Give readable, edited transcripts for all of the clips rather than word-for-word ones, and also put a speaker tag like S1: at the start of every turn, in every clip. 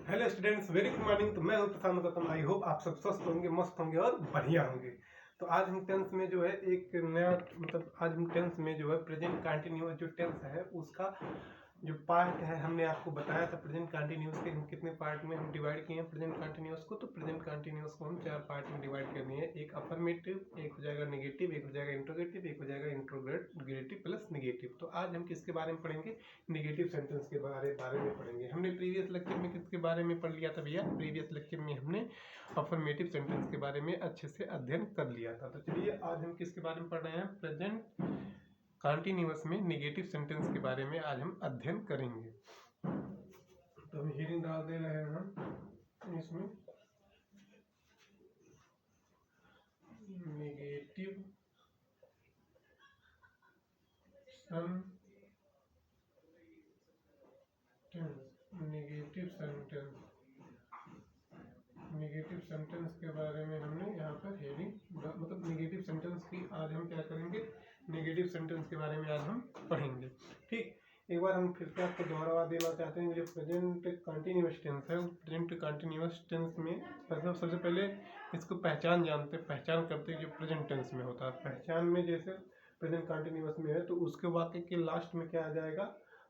S1: Hello students, very good morning. तो मैं हूं प्रशांत गौतम। आई होप आप सब स्वस्थ होंगे, मस्त होंगे और बढ़िया होंगे। तो आज हम टेंस में जो है एक नया आज हम टेंस में जो है प्रेजेंट कंटिन्यूअस जो टेंस है उसका जो पार्ट है, हमने आपको बताया था प्रेजेंट कंटिन्यूअस के हम कितने पार्ट में हम डिवाइड किए हैं प्रेजेंट कंटिन्यूअस को। तो प्रेजेंट कंटिन्यूअस को हम 4 पार्ट में डिवाइड करनी है। एक अफर्मेटिव, एक हो जाएगा नेगेटिव, एक हो जाएगा इंट्रोगेटिव, एक हो जाएगा इंट्रोगेटिव प्लस नेगेटिव। तो आज हम किसके बारे में पढ़ेंगे? नेगेटिव सेंटेंस के बारे में पढ़ेंगे। हमने प्रीवियस लेक्चर में किसके बारे में पढ़ लिया था भैया? प्रीवियस लेक्चर में हमने अफर्मेटिव सेंटेंस के बारे में अच्छे से अध्ययन कर लिया था। तो चलिए आज हम किसके बारे में पढ़ रहे हैं? प्रेजेंट कंटिन्यूअस में नेगेटिव सेंटेंस के बारे में आज हम अध्ययन करेंगे। तो हम हीरिंग डाल दे रहे हैं हम इसमें नेगेटिव नेगेटिव सेंटेंस के बारे में हमने यहाँ पर हेडिंग नेगेटिव सेंटेंस की आज हम क्या करेंगे? नेगेटिव सेंटेंस के बारे में आज हम पढ़ेंगे। ठीक, एक बार हम फिर से आपको दोहरावा देना चाहते हैं। जो प्रेजेंट कंटिन्यूअस टेंस है, प्रेजेंट कंटिन्यूअस टेंस में सबसे पहले इसको पहचान करते हैं जो प्रेजेंट टेंस में होता है। पहचान में जैसे प्रेजेंट कंटिन्यूअस में है तो उसके वाक्य के लास्ट में क्या आ जाएगा?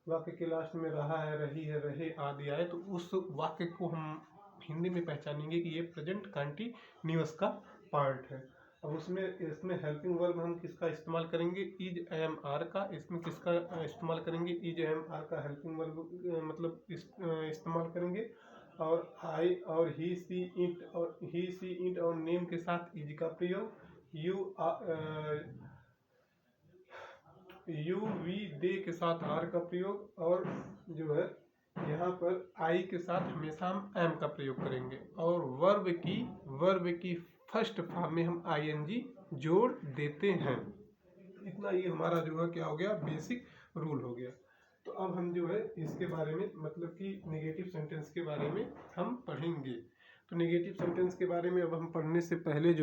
S1: वाक्य के लास्ट में रहा है, रही है, रहे आदि आए तो उस वाक्य को हम हिंदी में पहचानेंगे कि ये प्रेजेंट कंटिन्यूअस का पार्ट है। अब इसमें हेल्पिंग वर्ब हम किसका इस्तेमाल करेंगे? इज, एम, आर का। इसमें किसका इस्तेमाल करेंगे? इज, एम, आर का हेल्पिंग वर्ब इस्तेमाल करेंगे। और आई और ही, सी, इट और नेम के साथ इज का प्रयोग। यू, वी, दे के साथ आर का प्रयोग। और जो है यहाँ पर आई के साथ हमेशा हम एम का प्रयोग करेंगे। और वर्ब की फर्स्ट फॉर्म में हम आईएनजी जोड़ देते हैं। इतना ये हमारा जो है क्या हो गया? बेसिक रूल हो गया। तो अब हम जो है इसके बारे में मतलब कि नेगेटिव सेंटेंस के बारे में हम पढ़ेंगे। तो नेगेटिव सेंटेंस के बारे में अब हम पढ़ने से पहले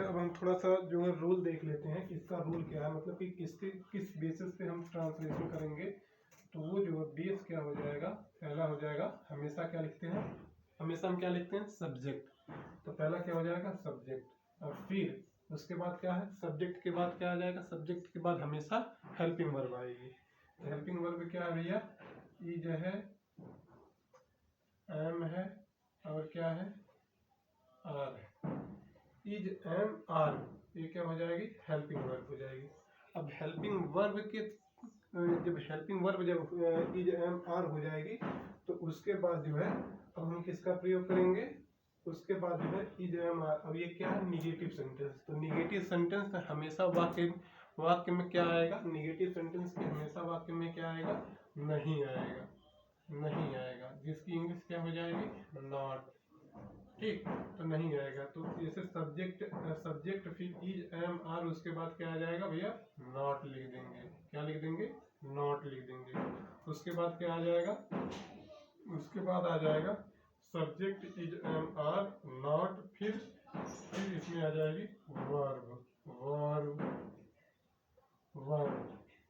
S1: अब हम थोड़ा सा जो है रूल देख लेते हैं। इसका रूल क्या है, मतलब कि किस बेसिस पे हम ट्रांसलेशन करेंगे। तो वो जो है बेस क्या हो जाएगा? पहला हो जाएगा हमेशा क्या लिखते हैं? हमेशा हम क्या लिखते हैं? सब्जेक्ट। तो पहला क्या हो जाएगा? सब्जेक्ट। और फिर उसके बाद क्या है? सब्जेक्ट के बाद क्या आ जाएगा? सब्जेक्ट के बाद हमेशा हेल्पिंग वर्ब आएगी। तो हेल्पिंग वर्ब क्या है भैया? इज है, एम है और क्या है? आर है। इज, एम, आर, ये क्या हो जाएगी? हेल्पिंग वर्ब हो जाएगी। अब हेल्पिंग वर्ब जब इज, एम, आर हो जाएगी तो उसके बाद जो है अब हम किसका प्रयोग करेंगे? उसके बाद जो है इज, एम, आर। अब ये क्या है? Negative sentence. तो निगेटिव सेंटेंस हमेशा वाक्य में क्या आएगा? निगेटिव सेंटेंस के हमेशा वाक्य में क्या आएगा? नहीं आएगा, जिसकी इंग्लिश क्या हो जाएगी? नॉट। ठीक, तो नहीं आएगा। तो जैसे सब्जेक्ट फिर इज, एम, आर, उसके बाद क्या आ जाएगा भैया? नॉट लिख देंगे। क्या लिख देंगे? नॉट लिख देंगे। उसके बाद क्या आ जाएगा? उसके बाद आ जाएगा subject is, am, are, not, फिर इसमें आ जाएगी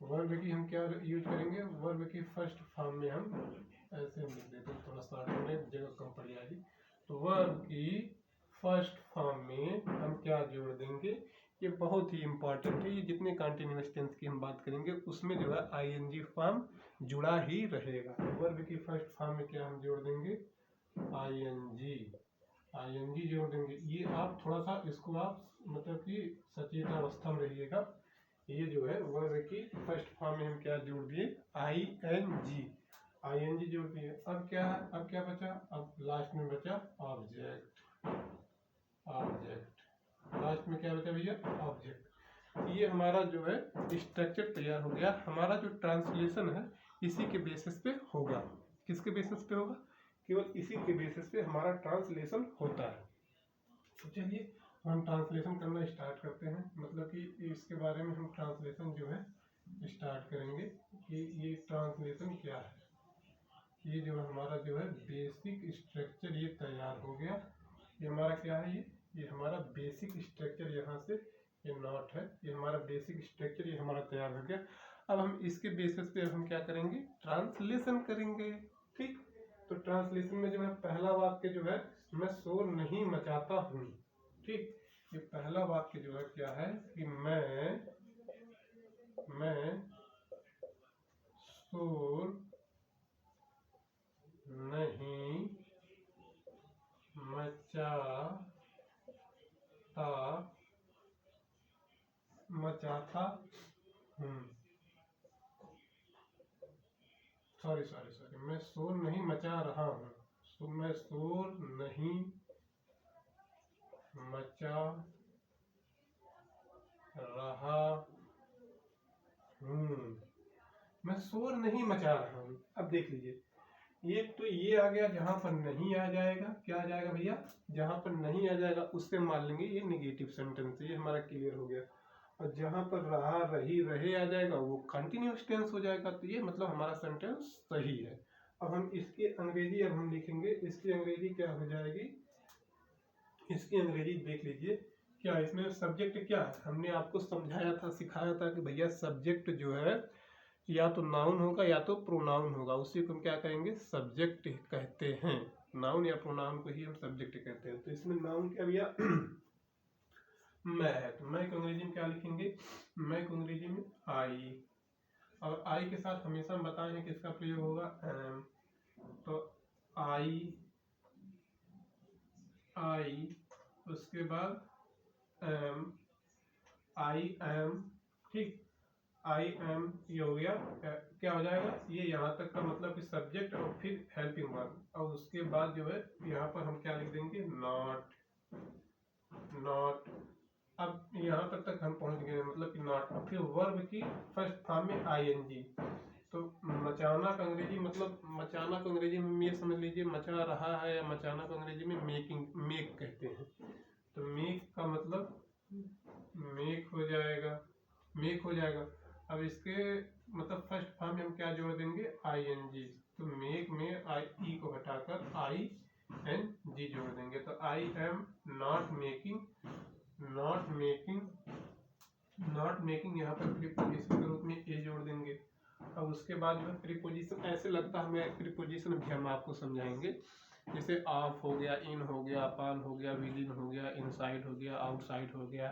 S1: वर्ब की हम क्या यूज करेंगे? वर्ब की फर्स्ट फॉर्म में हम ऐसे लिख देते हैं, थोड़ा सा जगह कम पड़ जाएगी। तो वर्ब की फर्स्ट फॉर्म में हम क्या जोड़ देंगे? ये बहुत ही इंपॉर्टेंट है। ये जितने कंटिन्यूअस टेंस की हम बात करेंगे उसमें जो है आईएनजी फॉर्म जुड़ा ही रहेगा। वर्ब की फर्स्ट फॉर्म में क्या हम जोड़ देंगे? आईएनजी जोड़ देंगे। ये आप थोड़ा सा इसको आप मतलब कि सचेत अवस्था में रहिएगा। ये जो है वर्ब की फर्स्ट फॉर्म में हम क्या जोड़ दिए? आईएनजी जोड़ दिए। अब क्या बचा? अब लास्ट में बचा ऑब्जेक्ट। लास्ट में क्या बचा भैया? ऑब्जेक्ट। ये हमारा जो है स्ट्रक्चर तैयार हो गया। हमारा जो ट्रांसलेशन है इसी के बेसिस पे होगा। किसके बेसिस पे होगा? केवल इसी के बेसिस पे हमारा ट्रांसलेशन होता है। तो चलिए हम ट्रांसलेशन करना स्टार्ट करते हैं। मतलब कि इसके बारे में हम ट्रांसलेशन जो है स्टार्ट करेंगे कि ये ट्रांसलेशन क्या है। ये जो हमारा जो है बेसिक स्ट्रक्चर ये तैयार हो गया। ये हमारा क्या है? ये हमारा बेसिक स्ट्रक्चर, यहाँ से ये नॉट है, ये हमारा बेसिक स्ट्रक्चर ये हमारा तैयार हो गया। अब हम इसके बेसिस पे हम क्या करेंगे, ट्रांसलेशन करेंगे। ठीक, तो ट्रांसलेशन में जो है पहला वाक्य जो है, मैं शोर नहीं मचाता हूँ। ठीक, ये पहला वाक्य जो है क्या है कि मैं शोर नहीं मचाता हूँ। सॉरी, मैं शोर नहीं मचा रहा हूँ। मैं शोर नहीं मचा रहा हूँ। मैं शोर नहीं मचा रहा हूँ। अब देख लीजिए, एक तो ये आ गया, जहां पर नहीं आ जाएगा क्या आ जाएगा भैया, जहां पर नहीं आ जाएगा उससे मान लेंगे ये निगेटिव सेंटेंस, ये हमारा क्लियर हो गया। और जहां पर रहा, रही, रहे आ जाएगा वो कंटिन्यूअस टेंस हो जाएगा, तो ये मतलब हमारा सेंटेंस सही है। अब हम इसकी अंग्रेजी अब हम लिखेंगे, इसकी अंग्रेजी क्या हो जाएगी, इसकी अंग्रेजी देख लीजिए क्या, इसमें सब्जेक्ट क्या है, हमने आपको समझाया था, सिखाया था कि भैया सब्जेक्ट जो है या तो नाउन होगा या तो प्रोनाउन होगा, उसी को हम क्या कहेंगे, सब्जेक्ट कहते हैं। नाउन या प्रोनाउन को ही हम सब्जेक्ट कहते हैं। तो इसमें नाउन क्या भैया मैं है, तो मैं को अंग्रेजी में क्या लिखेंगे, मैं को अंग्रेजी में आई, और आई के साथ हमेशा हम बताए हैं किसका प्रयोग होगा, एम। तो आई, उसके बाद एम, आई एम। ठीक, आई एम ये हो गया, क्या हो जाएगा, ये यहाँ तक का मतलब कि सब्जेक्ट और फिर हेल्पिंग वर्ब, और उसके बाद जो है यहाँ पर हम क्या लिख देंगे, नॉट। अब यहाँ तक हम पहुँच गए, मतलब कि नॉट। अब फिर वर्ब की फर्स्ट फॉर्म में आईएनजी। तो मचाना का अंग्रेजी मतलब, मचाना को अंग्रेजी में ये समझ लीजिए मचा रहा है, या मचाना को अंग्रेजी में मेक कहते हैं। तो मेक का मतलब मेक हो जाएगा। अब इसके मतलब फर्स्ट फॉर्म में हम क्या जोड़ देंगे, आईएनजी। तो मेक में आई को हटाकर आई एन जी जोड़ देंगे। तो आई एम नॉट मेकिंग यहाँ पर प्रीपोजिशन के रूप में ए जोड़ देंगे। अब उसके बाद में प्रीपोजिशन ऐसे लगता है, हमें प्रीपोजिशन भी हम आपको समझाएंगे, जैसे ऑफ हो गया, इन हो गया, अपॉन हो गया, विद इन हो गया, इनसाइड हो गया, आउटसाइड हो गया,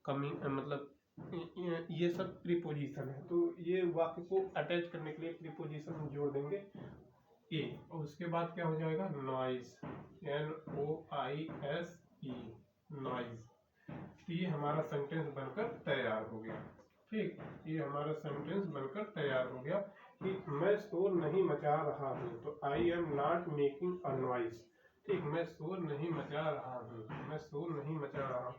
S1: कमिंग, मतलब ये सब प्रीपोजिशन है। तो ये वाक्य को अटैच करने के लिए प्रीपोजिशन हम जोड़ देंगे ए। और उसके बाद क्या हो जाएगा, नॉइज, NOISE, नॉइज। तो ये हमारा सेंटेंस बनकर तैयार हो गया। ठीक, ये हमारा सेंटेंस बनकर तैयार हो गया कि मैं शोर नहीं मचा रहा हूँ। तो I am not making a noise. ठीक, मैं शोर नहीं मचा रहा हूँ।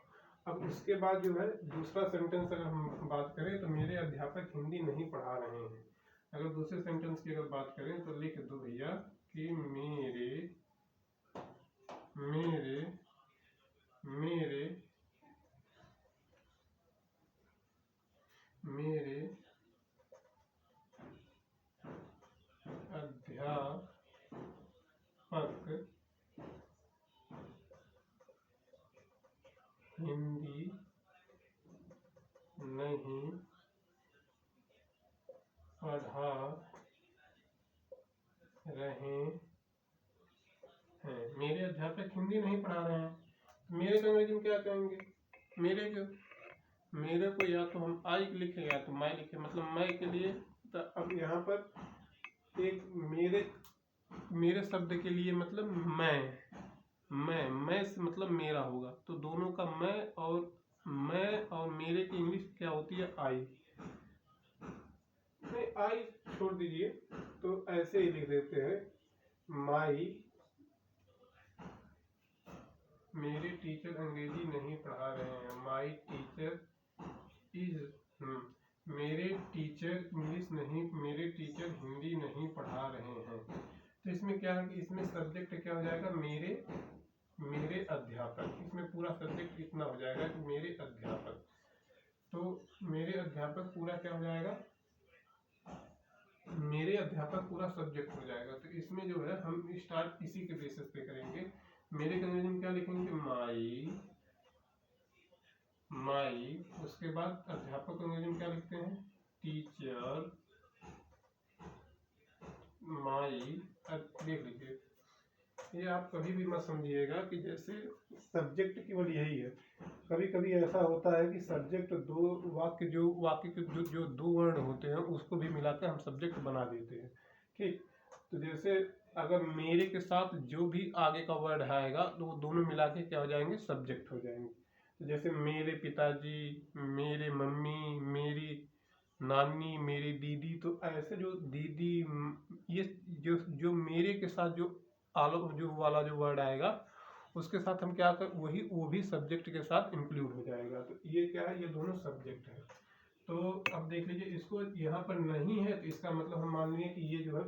S1: अब उसके बाद जो है दूसरा सेंटेंस अगर हम बात करें, तो मेरे अध्यापक हिंदी नहीं पढ़ा रहे हैं। अगर दूसरे सेंटेंस की अगर बात करें तो लिख दो भैया कि मेरे अध्यापक हिंदी नहीं पढ़ा रहे हैं। मेरे अध्यापक हिंदी नहीं पढ़ा रहे हैं। मेरे को अंग्रेजी में क्या कहेंगे, मेरे को या तो हम आई लिखे या तो मैं लिखे, मतलब मैं के लिए। तो अब यहाँ पर एक मेरे शब्द के लिए मतलब मैं से मतलब मेरा होगा। तो दोनों का मैं और मेरे की इंग्लिश क्या होती है, आई। नहीं, आई छोड़ दीजिए, तो ऐसे ही लिख देते हैं, माई। मेरे टीचर अंग्रेजी नहीं पढ़ा रहे हैं। माई टीचर इज, मेरे टीचर इंग्लिश नहीं, मेरे टीचर हिंदी नहीं पढ़ा रहे हैं। तो इसमें क्या है कि इसमें सब्जेक्ट क्या हो जाएगा, मेरे अध्यापक। इसमें पूरा सब्जेक्ट इतना हो जाएगा कि मेरे अध्यापक। तो मेरे अध्यापक पूरा क्या हो जाएगा, मेरे अध्यापक पूरा सब्जेक्ट हो जाएगा। तो इसमें जो है हम स्टार्ट इसी के बेसिस पे करेंगे। मेरे के अंग्रेजी में क्या लिखेंगे, माई। उसके बाद अध्यापक अंग्रेजी में क्या लिखते हैं, टीचर माई। अब देख लीजिए, ये आप कभी भी मत समझिएगा कि जैसे सब्जेक्ट केवल यही है। कभी कभी ऐसा होता है कि सब्जेक्ट दो वाक्य के जो दो वर्ण होते हैं उसको भी मिलाकर हम सब्जेक्ट बना देते हैं। ठीक, तो जैसे अगर मेरे के साथ जो भी आगे का वर्ड आएगा तो वो दोनों मिला के क्या हो जाएंगे, सब्जेक्ट हो जाएंगे। तो जैसे मेरे पिताजी, मेरे मम्मी, मेरी नानी, मेरी दीदी, तो ऐसे जो दीदी, ये जो जो मेरे के साथ जो जो वाला जो वर्ड आएगा उसके साथ हम क्या कर वही वो भी सब्जेक्ट के साथ इंक्लूड हो जाएगा। तो ये क्या है, ये दोनों सब्जेक्ट है। तो अब देख लीजिए, इसको यहाँ पर नहीं है तो इसका मतलब हम मान लेंगे कि ये जो है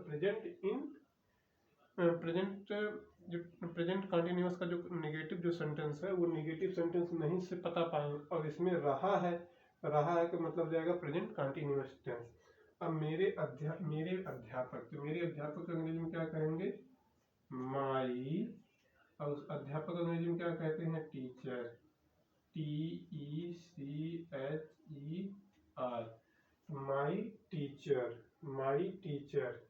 S1: प्रेजेंट कंटिन्यूअस का जो नेगेटिव जो सेंटेंस है वो नेगेटिव सेंटेंस नहीं से पता पाएंगे। और इसमें रहा है का मतलब जाएगा प्रेजेंट कंटिन्यूअस टेंस। अब मेरे अध्यापक, तो मेरे अध्यापक अंग्रेजी में क्या कहेंगे, माई। और उस अध्यापक अंग्रेजी में क्या कहते हैं, teacher, TECHER, my teacher, my teacher,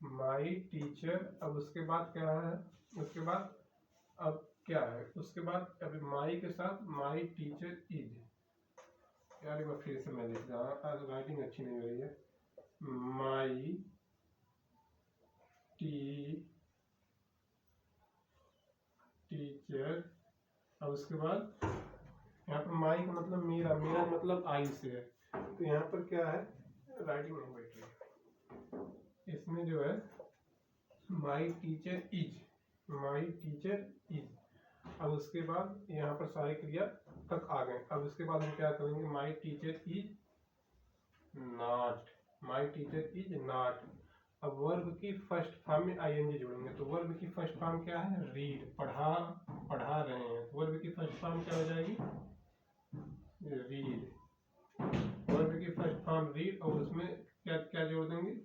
S1: my teacher. अब उसके बाद क्या है, उसके बाद अब क्या है, उसके बाद अभी माई के साथ माई टीचर इज। यार एक बार फिर से मैं देख रहा हूँ, आज राइटिंग अच्छी नहीं हो रही है। My teacher. अब उसके बाद यहाँ पर माई का मतलब मेरा मतलब आई से है। तो यहाँ पर क्या है, राइटिंग नहीं बैठ रही, इसमें जो है my teacher is, my teacher is. अब उसके बाद यहाँ पर सारी क्रिया तक आ गए। अब उसके बाद हम क्या करेंगे, my teacher is not, my teacher is not. अब वर्ब की फर्स्ट फॉर्म में आईएनजी जोड़ेंगे। तो वर्ब की फर्स्ट फॉर्म क्या है, रीड, पढ़ा रहे हैं। तो वर्ब की फर्स्ट फॉर्म क्या हो जाएगी, रीड। वर्ब की फर्स्ट फॉर्म रीड और उसमें क्या क्या जोड़ देंगे,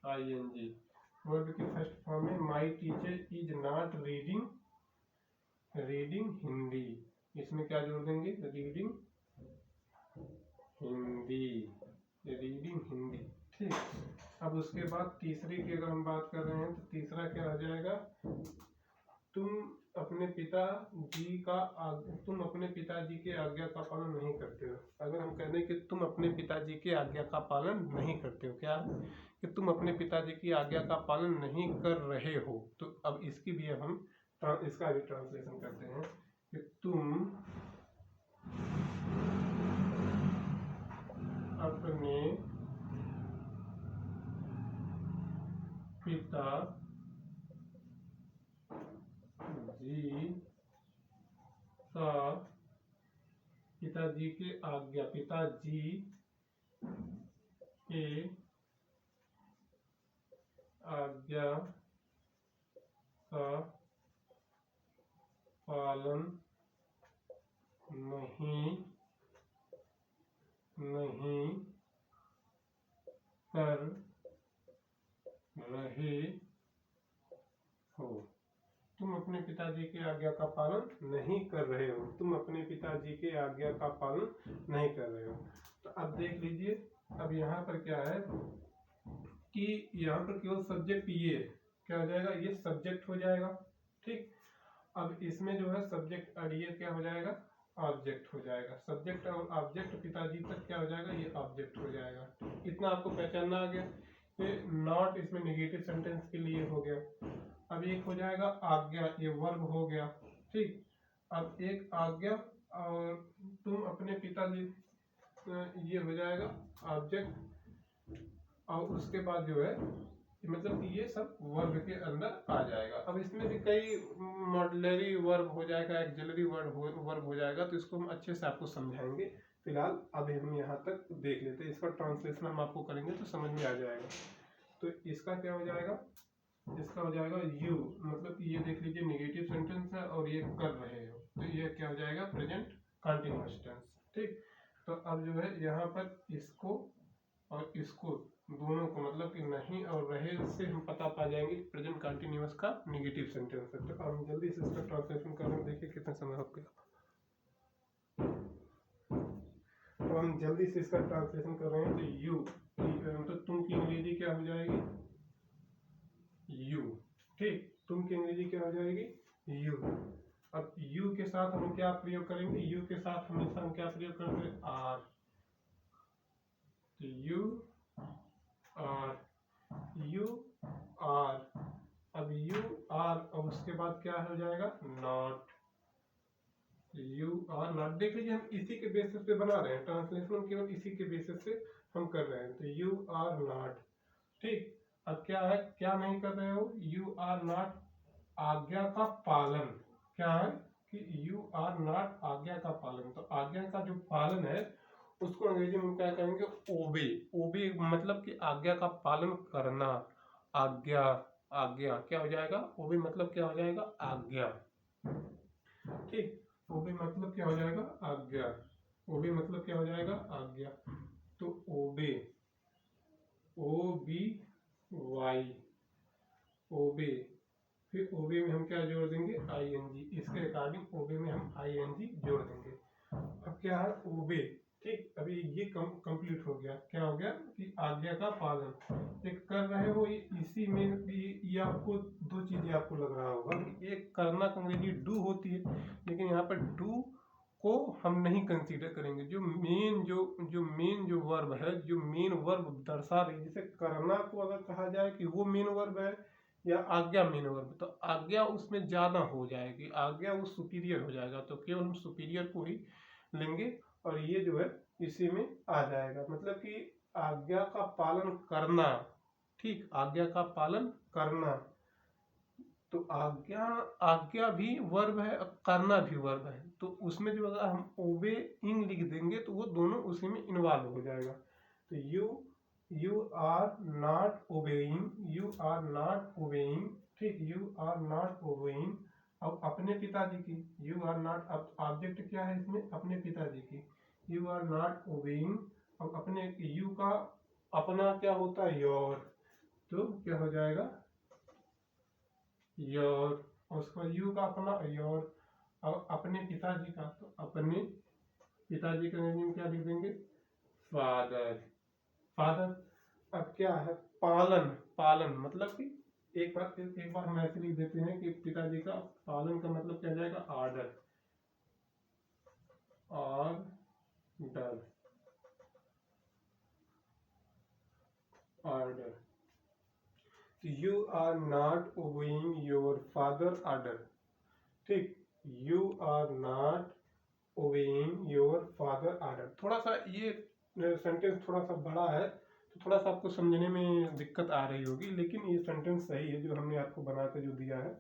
S1: आईएनजी। वर्ब की फर्स्ट फॉर्म में my teacher is not reading Hindi, इसमें क्या जोड़ देंगे, रीडिंग हिंदी। ठीक, अब उसके बाद तीसरे की अगर हम बात कर रहे हैं तो तीसरा क्या हो जाएगा, तुम अपने पिताजी के आज्ञा का पालन नहीं करते हो। अगर हम कह दें कि तुम अपने पिताजी की आज्ञा का पालन नहीं करते हो, क्या कि तुम अपने पिताजी की आज्ञा का पालन नहीं कर रहे हो। तो अब इसकी भी हम इसका भी ट्रांसलेशन करते हैं कि तुम अपने पिताजी के आज्ञा का पालन नहीं कर रहे हो। तुम अपने पिताजी की आज्ञा का पालन नहीं कर रहे हो, तुम अपने पिताजी की आज्ञा का पालन नहीं कर रहे हो। तो अब देख लीजिए, अब यहाँ पर क्या है कि यहाँ पर केवल सब्जेक्ट ये क्या हो जाएगा, ये सब्जेक्ट हो जाएगा। ठीक, अब इसमें जो है सब्जेक्ट और ये क्या हो जाएगा, ऑब्जेक्ट हो जाएगा। सब्जेक्ट और ऑब्जेक्ट पिताजी तक क्या हो जाएगा, ये ऑब्जेक्ट हो जाएगा। इतना आपको पहचानना आ गया। ये नॉट इसमें नेगेटिव सेंटेंस के लिए हो गया। अब एक हो जाएगा आज्ञा, ये वर्ब हो गया। ठीक, अब एक आज्ञा और तुम अपने पिताजी, ये हो जाएगा ऑब्जेक्ट। और उसके बाद जो है मतलब कि ये सब वर्ब के अंदर आ जाएगा। अब इसमें भी कई मॉडलरी वर्ब हो जाएगा, एक्सिलरी वर्ब हो जाएगा। तो इसको हम अच्छे से आपको समझाएंगे। फिलहाल अभी हम यहाँ तक देख लेते हैं, इसका ट्रांसलेशन हम आपको करेंगे तो समझ में आ जाएगा। तो इसका क्या हो जाएगा, इसका हो जाएगा यू, मतलब ये देख लीजिए नेगेटिव सेंटेंस है और ये कर रहे हो, तो ये क्या हो जाएगा, प्रेजेंट कंटिन्यूअस टेंस। ठीक, तो अब जो है यहाँ पर इसको और इसको दोनों को मतलब कि नहीं और रहे से हम पता पा जाएंगे कि प्रेजेंट कंटिन्यूअस का नेगेटिव सेंटेंस है। तो हम जल्दी से इसका ट्रांसलेशन कर रहे हैं, देखिए कितना समय हो गया। हम जल्दी से इसका ट्रांसलेशन कर रहे हैं तो यू तो तुम की अंग्रेजी क्या हो जाएगी, यू। ठीक, तुम की अंग्रेजी क्या हो जाएगी, यू। अब यू के साथ हम क्या प्रयोग करेंगे, यू के साथ हमेशा हम क्या प्रयोग करते हैं, आर। तो यू आर, यू आर। अब यू आर और उसके बाद क्या हो जाएगा, नॉट। You are not. देख लीजिए हम इसी के बेसिस पे बना रहे हैं ट्रांसलेशन, हम केवल इसी के बेसिस से हम कर रहे हैं। तो यू आर नॉट। ठीक, अब क्या है, क्या नहीं कर रहे हो, यू आर नॉट आज्ञा का पालन। क्या है कि यू आर नॉट आज्ञा का पालन। तो आज्ञा का जो पालन है उसको अंग्रेजी में क्या कहेंगे, ओबे। ओबे मतलब कि आज्ञा का पालन करना, आज्ञा। आज्ञा क्या हो जाएगा, ओबे मतलब क्या हो जाएगा, आज्ञा। ठीक, ओबे मतलब क्या हो जाएगा, आज्ञा। ओबे मतलब क्या हो जाएगा, आज्ञा। तो ओबे, ओ बी वाई, ओबे। फिर ओबे में हम क्या जोड़ देंगे, आई एन जी। इसके अकॉर्डिंग ओबे में हम आई एन जी जोड़ देंगे। अब क्या है, ओबे। ठीक, अभी ये कंप्लीट हो गया। क्या हो गया कि आज्ञा का पालन एक कर रहे हो। इसी में भी ये आपको दो चीजें आपको लग रहा होगा कि एक करना का अंग्रेजी डू होती है, लेकिन यहाँ पर डू को हम नहीं कंसीडर करेंगे। जो मेन जो वर्ब है, जो मेन वर्ब दर्शा रही है, जैसे करना को अगर कहा जाए कि वो मेन वर्ब है या आज्ञा मेन वर्ब, तो आज्ञा उसमें ज्यादा हो जाएगी, आज्ञा वो सुपीरियर हो जाएगा। तो केवल हम सुपीरियर को ही लेंगे और ये जो है इसी में आ जाएगा। मतलब कि आज्ञा का पालन करना। ठीक, आज्ञा का पालन करना। तो आज्ञा, आज्ञा भी वर्ब है, करना भी वर्ब है। तो उसमें जो अगर हम ओबे इंग लिख देंगे तो वो दोनों उसी में इन्वॉल्व हो जाएगा। तो you are not obeying, you are not obeying. ठीक, यू आर नॉट ओबेइंग। अब अपने पिताजी की, यू आर नॉट, अब ऑब्जेक्ट क्या है इसमें, अपने पिताजी की। You are not obeying. अब अपने यू का अपना क्या होता है, योर। तो क्या हो जाएगा, योर। और उसके बाद यू का अपना योर। और अपने पिताजी का, तो अपने पिताजी का अंग्रेजी में क्या लिख देंगे, फादर। फादर। अब क्या है, पालन। पालन मतलब कि एक बार हम ऐसे लिख देते हैं कि पिताजी का पालन का मतलब क्या जाएगा, order. Order, order. You are not obeying your father order. ठीक, you are not obeying your father order. थोड़ा सा ये सेंटेंस थोड़ा सा बड़ा है, तो थोड़ा सा आपको समझने में दिक्कत आ रही होगी, लेकिन ये सेंटेंस सही है जो हमने आपको बना कर जो दिया है।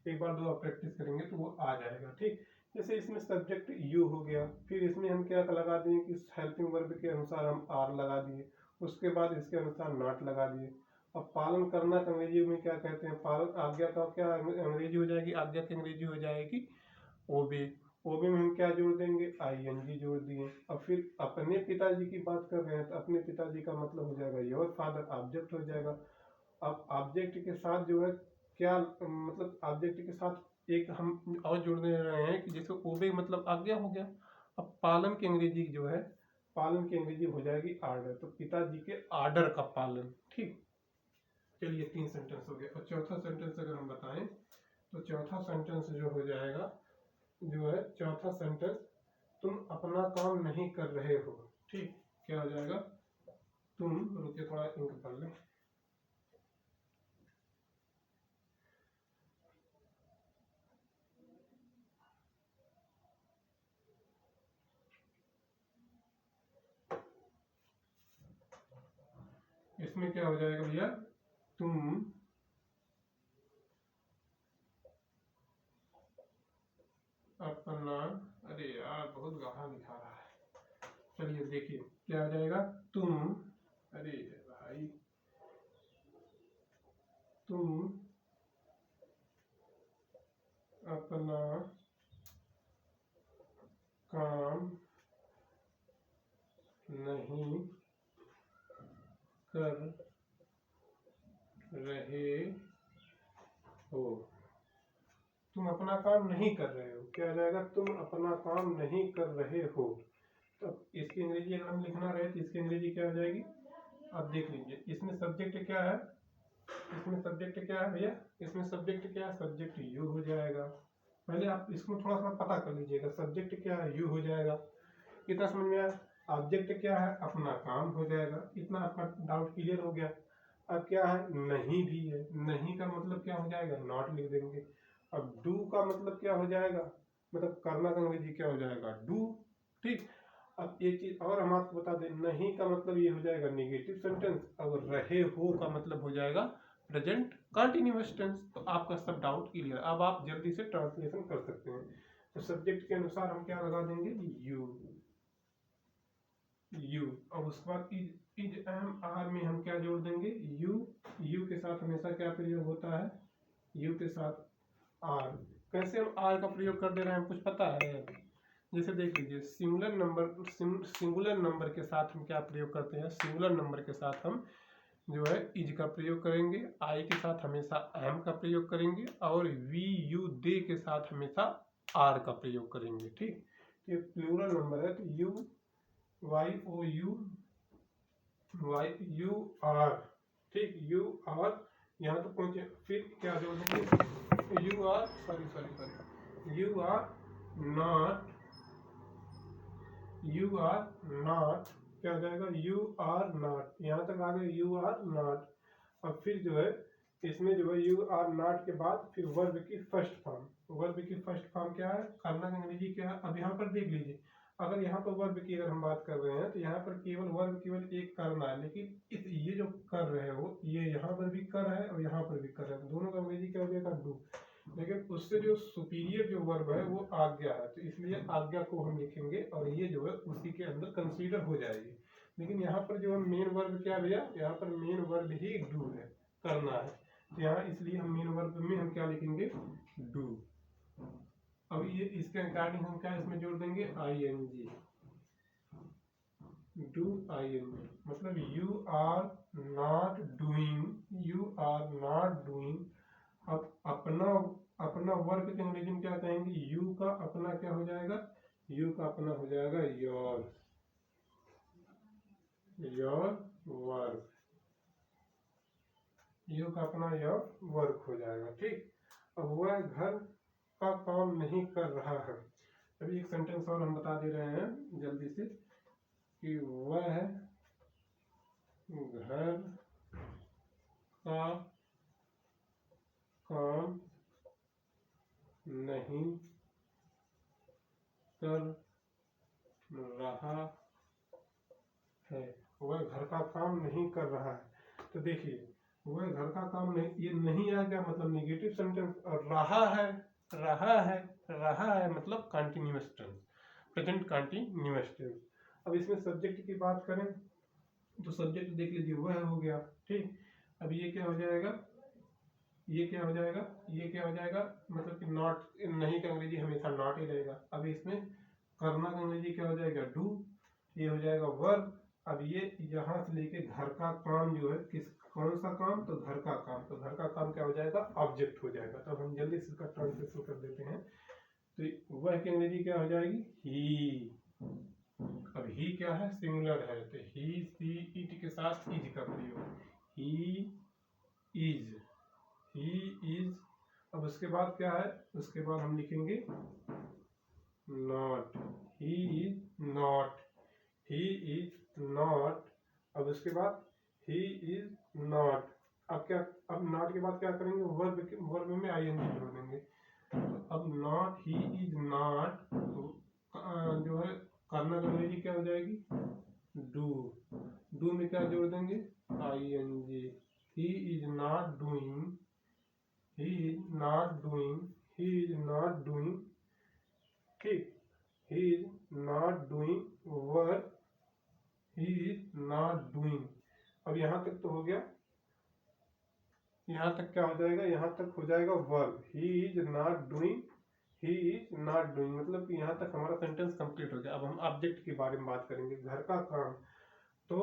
S1: एक बार दो आप प्रैक्टिस करेंगे तो वो आ जाएगा। ठीक, जैसे इसमें सब्जेक्ट यू हो गया, फिर इसमें हम क्या लगा दिए कि हेल्पिंग वर्ब के अनुसार हम आर लगा दिए, उसके बाद इसके अनुसार नॉट लगा दिए। अब पालन करना का अंग्रेजी में क्या कहते हैं, पालन। आज्ञा का क्या अंग्रेजी हो जाएगी, आज्ञा की अंग्रेजी हो जाएगी ओबे। ओबे में हम क्या जोड़ देंगे, आई एन जी जोड़ दिए। अब फिर अपने पिताजी की बात कर रहे हैं तो अपने पिताजी का मतलब हो जाएगा योर फादर, ऑब्जेक्ट हो जाएगा। अब ऑब्जेक्ट के साथ जो है क्या मतलब, ऑब्जेक्ट के साथ एक हम और जोड़ दे रहे हैं कि जैसे ओबे मतलब आज्ञा हो गया। अब पालन की अंग्रेजी जो है, पालन की अंग्रेजी हो जाएगी आर्डर। तो पिताजी के आर्डर का पालन। ठीक, चलिए 3 सेंटेंस हो गया। और चौथा सेंटेंस अगर हम बताएं तो चौथा सेंटेंस जो हो जाएगा, जो है चौथा सेंटेंस, तुम अपना काम नहीं कर रहे हो। ठीक, क्या हो जाएगा, तुम, रुकिए थोड़ा इंक भर लें। इसमें क्या हो जाएगा भैया, तुम अपना, अरे यार बहुत गाढ़ा दिखा रहा है। चलिए देखिए क्या हो जाएगा, तुम, अरे भाई, तुम अपना काम नहीं कर रहे हो। तुम अपना काम नहीं कर रहे हो, क्या हो जाएगा, तुम अपना काम नहीं कर रहे हो। अब इसकी अंग्रेजी अगर हम लिखना रहे तो इसकी अंग्रेजी क्या हो जाएगी, आप देख लीजिए। इसमें सब्जेक्ट क्या है, इसमें सब्जेक्ट क्या है भैया, इसमें सब्जेक्ट क्या है, सब्जेक्ट यू हो जाएगा। पहले आप इसको थोड़ा सा पता कर लीजिएगा, सब्जेक्ट क्या है, यू हो जाएगा। इतना समझ में आया। ऑब्जेक्ट क्या है, अपना काम हो जाएगा। इतना आपका डाउट क्लियर हो गया। अब क्या है, नहीं भी है, नहीं का मतलब क्या हो जाएगा, नॉट लिख देंगे। अब डू का मतलब क्या हो जाएगा, मतलब करना का अंग्रेजी क्या हो जाएगा, डू। ठीक, अब एक चीज और हम आपको बता दें, नहीं का मतलब ये हो जाएगा नेगेटिव सेंटेंस, और रहे हो का मतलब हो जाएगा प्रेजेंट कंटिन्यूअस टेंस। तो आपका सब डाउट क्लियर। अब आप जल्दी से ट्रांसलेशन कर सकते हैं। तो सब्जेक्ट के अनुसार हम क्या लगा देंगे, यू, यू। और उसके बाद इज एम आर में हम क्या जोड़ देंगे, यू। यू के साथ हमेशा क्या प्रयोग होता है, यू के साथ आर। कैसे हम आर का प्रयोग कर दे रहे हैं, कुछ पता है? जैसे देख लीजिए, सिंगुलर नंबर के साथ हम क्या प्रयोग करते हैं, सिंगुलर नंबर के साथ हम जो है इज का प्रयोग करेंगे, आई के साथ हमेशा एम का प्रयोग करेंगे, और वी यू दे के साथ हमेशा आर का प्रयोग करेंगे। ठीक, ये प्लूरल नंबर है तो U Y O U R. ठीक, यू आर यहाँ तक पहुंचे। फिर क्या जोड़ देंगे, you are sorry you are not, you are not क्या हो जाएगा, यू आर नॉट। यहाँ तक आ गए, यू आर नॉट। अब फिर जो है इसमें जो है यू आर नॉट के बाद फिर वर्ब की फर्स्ट फॉर्म। वर्ब की फर्स्ट फॉर्म क्या है, करना का अंग्रेजी क्या है। अब यहाँ पर देख लीजिए, अगर यहाँ पर वर्ब की अगर हम बात कर रहे हैं तो यहाँ पर केवल वर्ब केवल एक करना है, लेकिन इस ये जो कर रहे हो ये यहाँ पर भी कर है और यहाँ पर भी कर है, दोनों का अंग्रेजी क्या हो जाएगा, डू। लेकिन उससे जो सुपीरियर जो वर्ब है वो आज्ञा है, तो इसलिए आज्ञा को हम लिखेंगे और ये जो है उसी के अंदर कंसीडर हो जाएगी। लेकिन यहाँ पर जो है मेन वर्ब क्या भैया, यहाँ पर मेन वर्ब ही डू है, करना है। तो यहाँ इसलिए हम मेन वर्ब में हम क्या लिखेंगे, डू। अब ये इसके अकॉर्डिंग हम क्या इसमें जोड़ देंगे, I N G, do I N G. मतलब you are not doing, you are not doing. अब अपना वर्क के अंग्रेजी में क्या कहेंगे, यू का अपना क्या हो जाएगा, यू का अपना हो जाएगा योर, योर वर्क। यू का अपना योर वर्क हो जाएगा। ठीक, अब वह घर का काम नहीं कर रहा है। अभी एक सेंटेंस और हम बता दे रहे हैं जल्दी से कि वह घर का काम नहीं कर रहा है, वह घर का काम नहीं कर रहा है। तो देखिए, वह घर का काम नहीं, ये नहीं आ गया मतलब नेगेटिव सेंटेंस, और रहा है मतलब continuous tense, present continuous tense. अब इसमें सब्जेक्ट की बात करें तो सब्जेक्ट देख लीजिए, वह हो गया। ठीक, अब ये क्या हो जाएगा, ये क्या हो जाएगा, ये क्या हो जाएगा, मतलब कि नॉट, नहीं का अंग्रेजी हमेशा नॉट ही रहेगा। अब इसमें करना का अंग्रेजी क्या हो जाएगा, डू, ये हो जाएगा वर्ब। अब ये यहाँ से लेके घर का काम जो है, किस कौन सा काम, तो घर का काम, तो घर का काम क्या हो जाएगा, ऑब्जेक्ट हो जाएगा। तो हम जल्दी से इसका ट्रांसलेशन कर देते हैं। तो वह की अंग्रेजी क्या हो जाएगी, ही। अब ही क्या है, सिंगुलर है, तो ही सी इट के साथ इज का प्रयोग, ही इज। अब उसके बाद क्या है, उसके बाद हम लिखेंगे not, he is not, he is not. अब उसके बाद ही इज नॉट। अब क्या, अब नॉट के बाद क्या करेंगे, वर्ब में आई एन जी जोड़ देंगे। तो अब नॉट, ही इज नॉट, जो है करना का अंग्रेजी क्या हो जाएगी, डू। डू में क्या जोड़ देंगे, I N G. He is not doing, he is not doing, he is not doing। ठीक, he is not doing work, he is not doing। अब यहाँ तक तो हो गया, यहाँ तक क्या हो जाएगा, यहाँ तक हो जाएगा verb, he is not doing, he is not doing, मतलब कि यहाँ तक हमारा सेंटेंस कंप्लीट हो गया। अब हम ऑब्जेक्ट के बारे में बात करेंगे, घर का काम। तो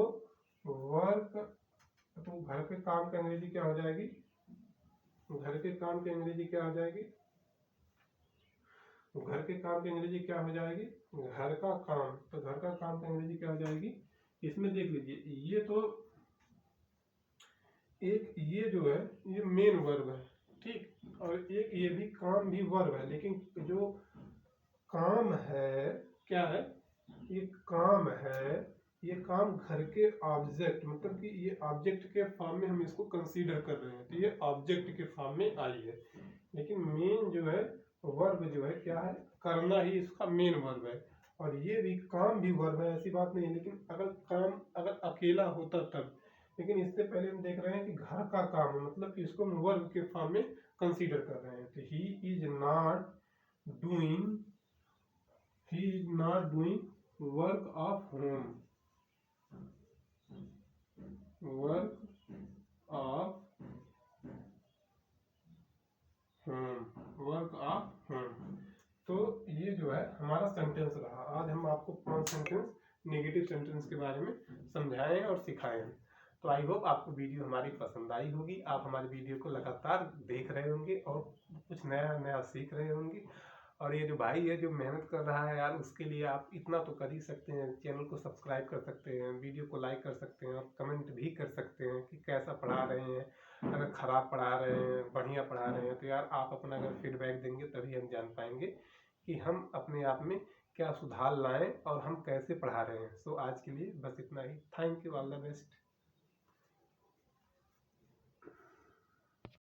S1: वर्क, तो घर के काम की अंग्रेजी क्या हो जाएगी, घर के काम की अंग्रेजी क्या हो जाएगी, तो घर के काम की अंग्रेजी क्या हो जाएगी, घर का काम। तो घर का काम की अंग्रेजी क्या हो जाएगी, इसमें देख लीजिए ये तो एक ये जो है ये मेन वर्ब है, ठीक, और एक ये भी काम भी वर्ब है, लेकिन जो काम है क्या है, ये काम है, ये काम घर के ऑब्जेक्ट, मतलब कि ये ऑब्जेक्ट के फॉर्म में हम इसको कंसीडर कर रहे हैं, तो ये ऑब्जेक्ट के फॉर्म में आई है। लेकिन मेन जो है वर्ब जो है क्या है, करना ही इसका मेन वर्ब है। और ये भी काम भी वर्ब है, ऐसी बात नहीं है, लेकिन अगर काम अगर अकेला होता तब, लेकिन इससे पहले हम देख रहे हैं कि घर का काम है, मतलब कि इसको हम वर्ब के फॉर्म में कंसीडर कर रहे हैं। तो ही is not doing work of home, work of home, work of home. तो ये जो है हमारा सेंटेंस रहा। आज हम आपको 5 सेंटेंस नेगेटिव सेंटेंस के बारे में समझाएं और सिखाएं। तो आई होप आपको वीडियो हमारी पसंद आई होगी, आप हमारे वीडियो को लगातार देख रहे होंगे और कुछ नया नया सीख रहे होंगे। और ये जो भाई है जो मेहनत कर रहा है यार, उसके लिए आप इतना तो कर ही सकते हैं, चैनल को सब्सक्राइब कर सकते हैं, वीडियो को लाइक कर सकते हैं और कमेंट भी कर सकते हैं कि कैसा पढ़ा रहे हैं। अगर ख़राब पढ़ा रहे हैं, बढ़िया पढ़ा रहे हैं, तो यार आप अपना अगर फीडबैक देंगे तभी हम जान पाएंगे कि हम अपने आप में क्या सुधार लाएं और हम कैसे पढ़ा रहे हैं। सो आज के लिए बस इतना ही। Thank you, all the best.